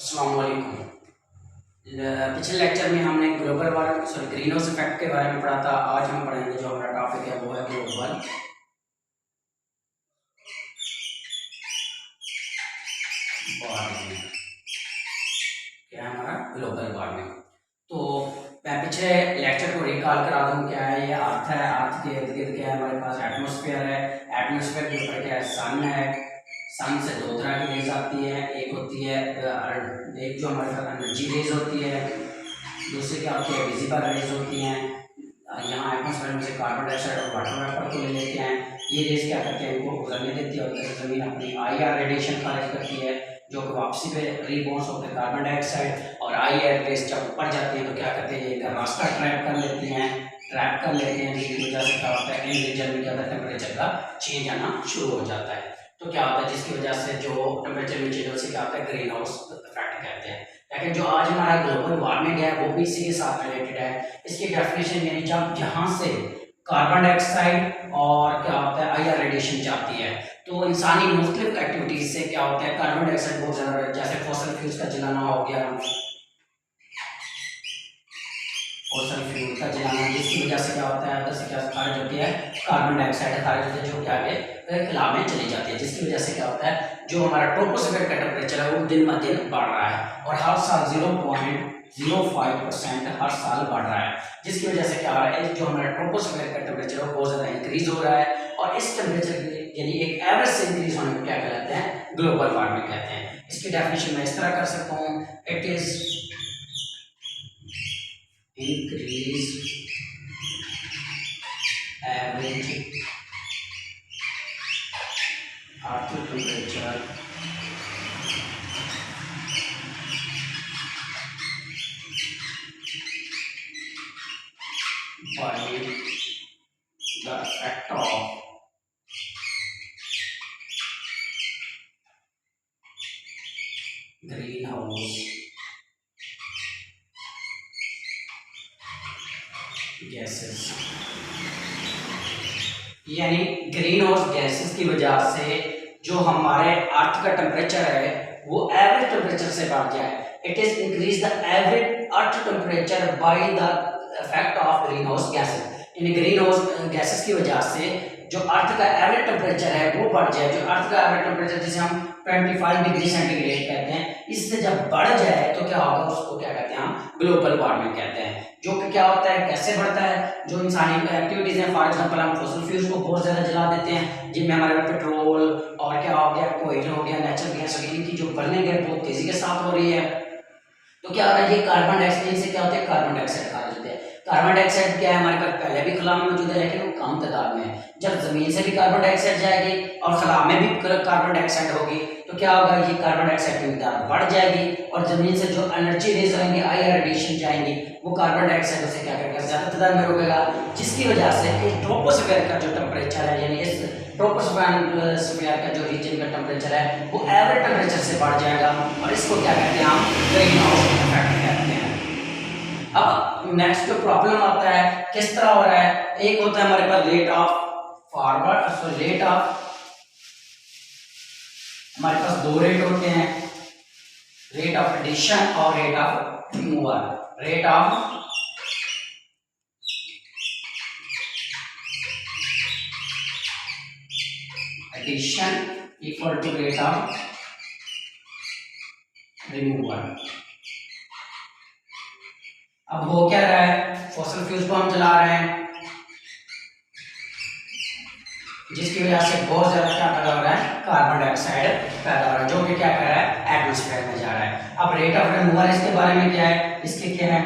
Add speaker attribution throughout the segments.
Speaker 1: अस्सलाम वालेकुम। पिछले लेक्चर में हमने global warming green house effect के बारे में पढ़ा था। आज हम पढ़ेंगे जो हमारा टॉपिक है वो है ग्लोबल वार्मिंग। क्या है हमारा ग्लोबल वार्मिंग? तो मैं पिछले लेक्चर को रिकॉल करा दूं। क्या है ये? अर्थ है। अर्थ के इर्द गिर्द क्या है? हमारे पास एटमॉस्फेयर है। एटमॉस्फेयर के ऊपर क्या है? सन है। सन से दो तरह की रेज आती है। एक होती है एक जो हमारे पास एनर्जी रेज होती है, दूसरी क्या होती है? विजिबल रेज होती हैं। यहाँ एटमॉस्फेयर में से कार्बन डाइऑक्साइड और वाटर वेपर को ले लेते हैं। ये रेज क्या करते हैं? इनको गुजरने देती है और जमीन अपनी IR रेडिएशन खारिज करती है, जो कि वापसी पे रिबॉन्स होकर कार्बन डाइऑक्साइड और IR रेज जब ऊपर जाती हैं तो क्या करते हैं? इनका रास्ता ट्रैप कर लेती हैं। जिसकी वजह से क्या होता है? इन रीजन में क्या होता है? टेम्परेचर का चेंज आना शुरू हो जाता है। तो क्या होता है? जिसकी वजह से जो टेम्परेचर में चेंज होता है क्या होता है? ग्रीन हाउस इफेक्ट कहते हैं। लेकिन जो आज हमारा ग्लोबल वार्मिंग है वो भी इसी के साथ रिलेटेड है। इसकी डेफिनेशन यानी जब यहाँ से कार्बन डाइऑक्साइड और क्या होता है? IR रेडिएशन जाती है तो इंसानी मुख्तलिफ एक्टिविटीज से क्या होता है? कार्बन डाइऑक्साइड बहुत ज्यादा, जैसे फॉसिल फ्यूल्स का जलाना हो गया, फॉसिल फ्यूल का जलाना, जिसकी वजह से क्या होता है? अंदर से क्या खारिज होती है? कार्बन डाइऑक्साइड खारिज होती है, जो कि आगे खिला में चली जाती है, जिसकी वजह से क्या होता है? जो हमारा ट्रोपोस्फेयर का टेम्परेचर है वो दिन ब दिन बढ़ रहा है और हर साल 0.05% हर साल बढ़ रहा है, जिसकी वजह से क्या हो रहा है? जो हमारा ट्रोपोस्फेयर का टेम्परेचर है वो बहुत ज्यादा इंक्रीज हो रहा है और इस टेम्परेचर यानी एक एवरेज से इंक्रीज होने को क्या कहलाते हैं? ग्लोबल वार्मिंग कहते हैं। इसकी डेफिनेशन मैं इस तरह कर सकता हूँ, it is increase average earth temperature by the effect of greenhouse gases. यानी ग्रीन हाउस गैसेस की वजह से जो हमारे अर्थ का टेम्परेचर है वो एवरेज टेम्परेचर से बढ़ जाए। It is increase the average earth temperature by the effect of green house gases. In green house gases की वजह से जो अर्थ का एवरेज टेम्परेचर है वो बढ़ जाए। जो अर्थ का एवरेज टेम्परेचर जिसे हम 25 डिग्री सेंटीग्रेड कहते हैं, इससे जब बढ़ जाए तो क्या होगा? उसको क्या कहते हैं? हम ग्लोबल वार्मिंग कहते हैं। जो कि क्या होता है? कैसे बढ़ता है? जो इंसानी एक्टिविटीज हैं, फॉर एग्जांपल हम फॉसिल फ्यूल्स को बहुत ज्यादा जला देते हैं, जिनमें हमारे पेट्रोल और क्या हो गया? कोयला हो गया, नेचुरल गैस हो गई, इनकी जो बर्निंग है बहुत तेजी के साथ हो रही है। तो क्या हो रहा है? ये कार्बन डाइऑक्साइड से क्या होता है? कार्बन डाइऑक्साइड खारिज होते हैं। कार्बन डाइऑक्साइड क्या है? हमारे पास पहले भी खला में मौजूद है लेकिन वो कम तादाद में है। जब जमीन से भी कार्बन डाइऑक्साइड जाएगी और खला में भी कार्बन डाइऑक्साइड होगी तो क्या होगा? ये कार्बन डाइऑक्साइड की मिकदार बढ़ जाएगी और जमीन से जो एनर्जी रेज आएंगी, IR रेडिएशन जाएंगी, वो कार्बन डाइऑक्साइड से क्या करेगा? ज्यादा तादाद में रोकेगा, जिसकी वजह से इस ट्रोपोस्फेयर का जो टेम्परेचर है यानी इस ट्रोपोस्फेयर का जो रीजन का टेम्परेचर है वो एवरेज टेम्परेचर से बढ़ जाएगा और इसको क्या कहते हैं? हम ग्रीन हाउस इफेक्ट कहते हैं। अब नेक्स्ट जो प्रॉब्लम आता है किस तरह हो रहा है? एक होता है हमारे पास rate of forward, rate of, हमारे पास दो रेट होते हैं, रेट ऑफ एडिशन और rate of removal. Rate of addition equal to rate of removal. अब हो क्या रहा है? फॉसिल फ्यूल्स को हम जला रहे हैं, जिसकी वजह से बहुत ज्यादा क्या पैदा हो रहा है? कार्बन डाइऑक्साइड पैदा हो रहा है, जो कि क्या कर रहा है? एटमॉस्फेयर में जा रहा है। अब रेट ऑफ रिमूवल इसके बारे में क्या है? इसके क्या है?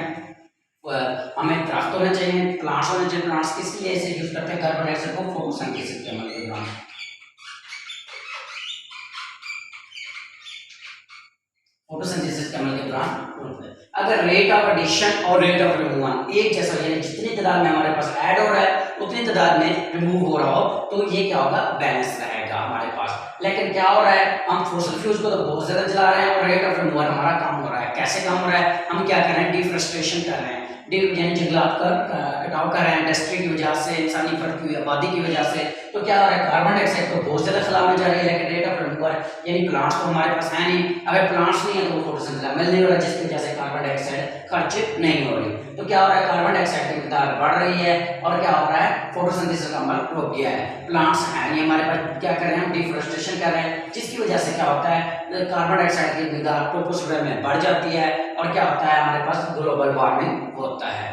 Speaker 1: हमें दरख्त होने चाहिए, प्लांट्स होने चाहिए। प्लांट्स किस लिए इसे यूज करते हैं? कार्बन डाइऑक्साइड को फोटोसिंथेसिस के अमल के दौरान, फोटोसिंथेसिस के अमल के दौरान। अगर रेट ऑफ एडिशन और रेट ऑफ रिमूवल एक जैसा यानी जितनी तादाद में हमारे पास ऐड हो रहा है उतनी तादाद में रिमूव हो रहा हो तो ये क्या होगा? बैलेंस रहेगा हमारे पास। लेकिन क्या हो रहा है? हम फॉसिल फ्यूल्स को तो बहुत ज्यादा जला रहे हैं और रेट ऑफ रिमूवल हमारा कम हो रहा है। कैसे कम हो रहा है? हम क्या कर रहे हैं? डिफॉरेस्टेशन कर रहे हैं। यानी जंगलात का कटाव कर रहे हैं इंडस्ट्री की वजह से, इंसानी फर्द की आबादी की वजह से, तो क्या हो रहा है कार्बन डाइऑक्साइड तो बहुत ज़्यादा खिलाफ में जा रही है, लेकिन रेट ऑफ रिमूवल यानी प्लांट्स तो हमारे पास है नहीं, अगर प्लांट्स नहीं है तो वो फोटोसिंथेसिस मिल नहीं हो रहा, जिसकी वजह से कार्बन डाइऑक्साइड खर्च नहीं हो रही। तो क्या हो रहा है कार्बन डाइऑक्साइड की मिकदार बढ़ रही है और क्या हो रहा है फोटोसिंथेसिस का अमल रुक गया है, प्लांट्स हैं नहीं हमारे पास, क्या कर रहे हैं हम डिफोरेस्टेशन कर रहे हैं, जिसकी वजह से क्या होता है कार्बन डाइऑक्साइड की मिकदार ट्रोपोस्फीयर में बढ़ जाती है और क्या होता है हमारे पास ग्लोबल वार्मिंग होता है।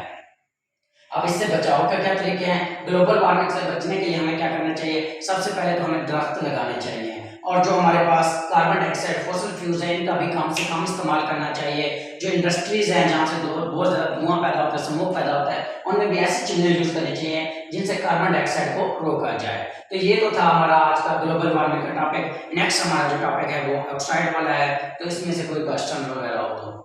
Speaker 1: अब इससे बचाव का क्या तरीके हैं, ग्लोबल वार्मिंग से बचने के लिए हमें क्या करना चाहिए, सबसे पहले तो हमें दरख्त लगाने चाहिए और जो हमारे पास कार्बन डाइऑक्साइड फॉसिल फ्यूल्स हैं इनका भी कम से कम इस्तेमाल करना चाहिए। जो इंडस्ट्रीज हैं जहाँ से बहुत ज़्यादा धुआं पैदा होता है, स्मोक पैदा होता है, उनमें भी ऐसी चीज़ें यूज़ करनी चाहिए जिनसे कार्बन डाइऑक्साइड को रोका जाए। तो ये तो था हमारा आज का ग्लोबल वार्मिंग का टॉपिक। नेक्स्ट हमारा जो टॉपिक है वो ऑक्साइड वाला है, तो इसमें से कोई क्वेश्चन वगैरह हो तो